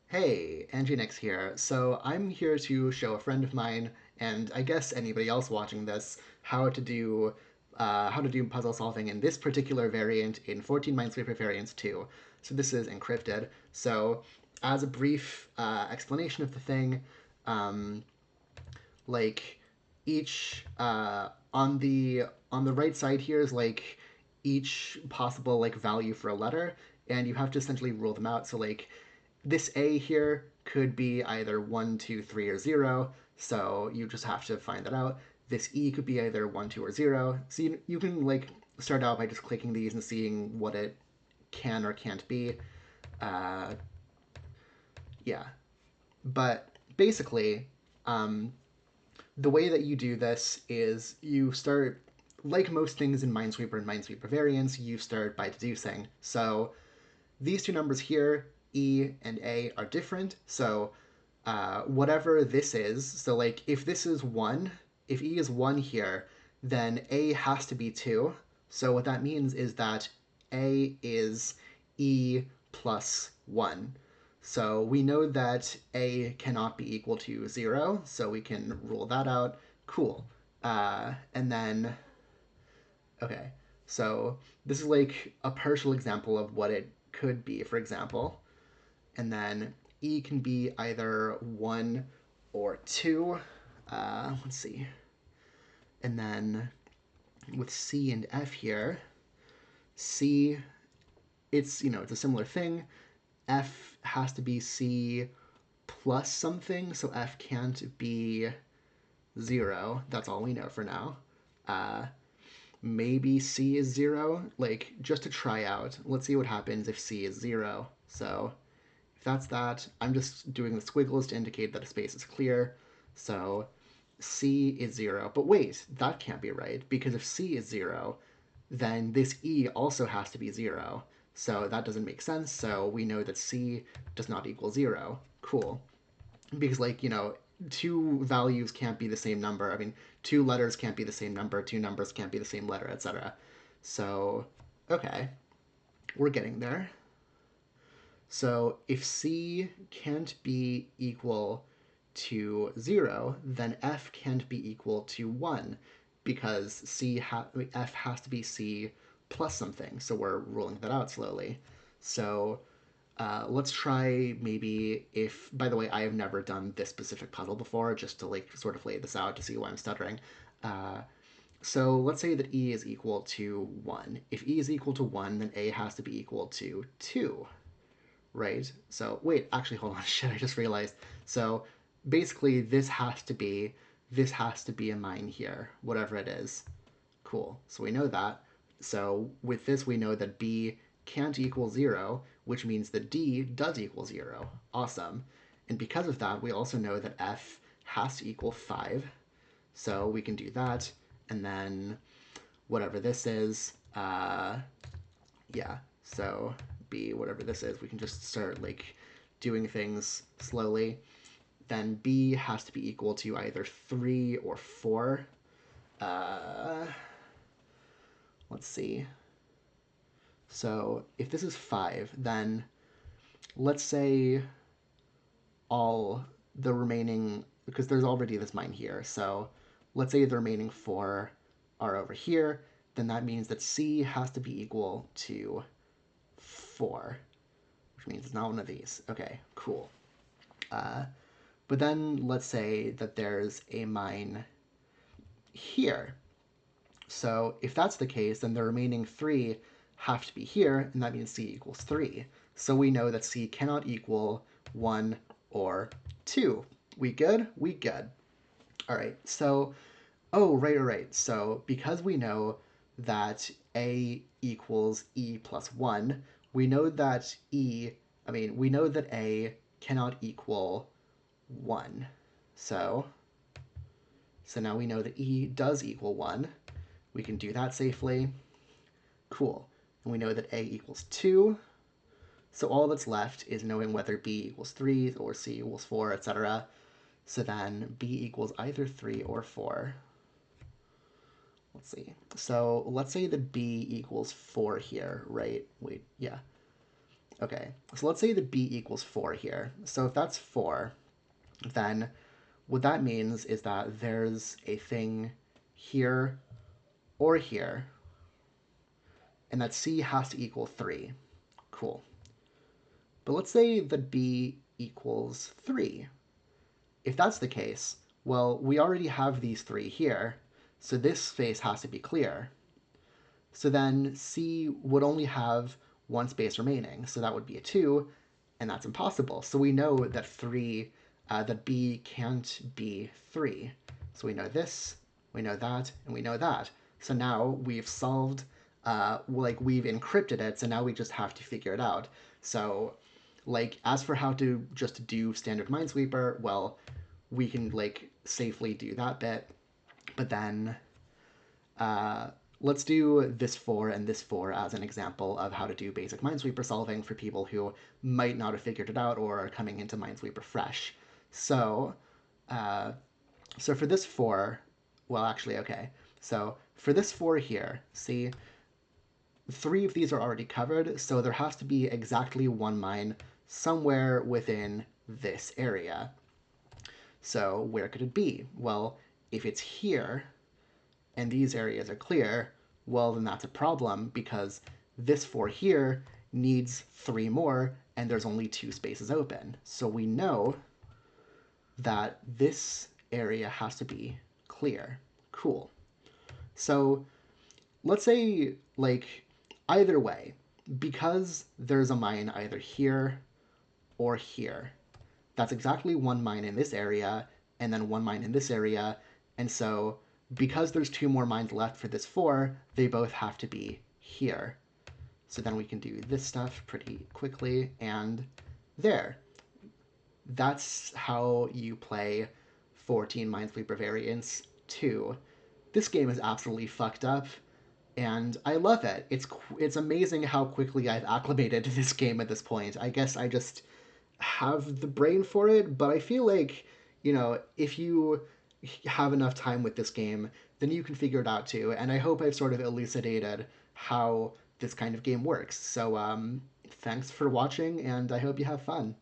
Hey, Angie Nyx here. So I'm here to show a friend of mine, and I guess anybody else watching this, how to do puzzle solving in this particular variant in 14 Minesweeper Variants 2. So this is encrypted. So as a brief explanation of the thing, um, like each on the right side here is like each possible like value for a letter, and you have to essentially rule them out. So like this A here could be either 1, 2, 3, or 0, so you just have to find that out. This E could be either 1, 2, or 0. So you can like start out by just clicking these and seeing what it can or can't be. Uh, yeah. But basically, um, the way that you do this is you start, like most things in Minesweeper and Minesweeper variants, you start by deducing. So these two numbers here, E and A, are different. So whatever this is, so like if this is 1, if E is 1 here, then A has to be 2. So what that means is that A is E plus 1. So we know that A cannot be equal to 0, so we can rule that out. Cool. And then, okay, so this is like a partial example of what it could be, for example. And then E can be either 1 or 2. Let's see. And then with C and F here, C, it's a similar thing. F has to be C plus something, so F can't be 0. That's all we know for now. Uh, Maybe C is 0, like just to try out. Let's see what happens if C is 0. So if that's that, I'm just doing the squiggles to indicate that a space is clear. So C is 0. But wait, that can't be right, because if C is 0, then this E also has to be 0. So that doesn't make sense, so we know that C does not equal 0. Cool. Because, like, two values can't be the same number. I mean, two letters can't be the same number, two numbers can't be the same letter, etc. So, okay, we're getting there. So if C can't be equal to 0, then F can't be equal to 1 because F has to be C plus something. So we're ruling that out slowly. So let's try maybe if, by the way, I have never done this specific puzzle before, just to like sort of lay this out to see why I'm stuttering. Uh, so let's say that E is equal to 1. If E is equal to 1, then A has to be equal to 2. Right? So wait, actually, hold on. Shit, I just realized. So basically, this has to be a mine here, whatever it is. Cool. So we know that. So with this, we know that B can't equal 0, which means that D does equal 0. Awesome. And because of that, we also know that F has to equal 5. So we can do that. And then whatever this is, yeah, so B, whatever this is, we can just start like doing things slowly. Then B has to be equal to either 3 or 4. Uh, let's see. So if this is 5, then let's say all the remaining, because there's already this mine here, so let's say the remaining 4 are over here, then that means that C has to be equal to 4, which means it's not one of these. Okay, cool. Uh, but then let's say that there's a mine here. So if that's the case, then the remaining 3 have to be here, and that means C equals 3. So we know that C cannot equal 1 or 2. We good? We good. All right, so, oh, right. So because we know that A equals E plus 1, we know that we know that A cannot equal 1. So, so now we know that E does equal 1. We can do that safely. Cool. And we know that A equals 2. So all that's left is knowing whether B equals 3 or C equals 4, etc. So then B equals either 3 or 4. Let's see. So let's say that B equals 4 here, right? Wait, yeah. Okay, so let's say the b equals 4 here. So if that's 4, then what that means is that there's a thing here or here, and that c has to equal 3. Cool. But let's say that b equals 3. If that's the case, well, we already have these 3 here, so this space has to be clear. So then C would only have one space remaining, so that would be a 2, and that's impossible. So we know that that B can't be 3. So we know this, we know that, and we know that. So now we've solved, we've encrypted it, so now we just have to figure it out. So, as for how to just do standard Minesweeper, well, we can, safely do that bit, but then uh, let's do this 4 and this 4 as an example of how to do basic Minesweeper solving for people who might not have figured it out or are coming into Minesweeper fresh. So, uh, so for this 4, well, actually, okay. So for this 4 here, see, 3 of these are already covered, so there has to be exactly one mine somewhere within this area. So where could it be? Well, if it's here, and these areas are clear, well, then that's a problem because this 4 here needs 3 more, and there's only 2 spaces open. So we know that this area has to be clear. Cool. So let's say, either way, because there's a mine either here or here, that's exactly one mine in this area, and then one mine in this area, and so because there's 2 more mines left for this 4, they both have to be here. So then we can do this stuff pretty quickly, and there. That's how you play 14 Minesweeper Variants 2. This game is absolutely fucked up, and I love it. It's amazing how quickly I've acclimated to this game at this point. I guess I just have the brain for it, but I feel like, if you have enough time with this game, then you can figure it out too. And I hope I've sort of elucidated how this kind of game works. So, thanks for watching, and I hope you have fun.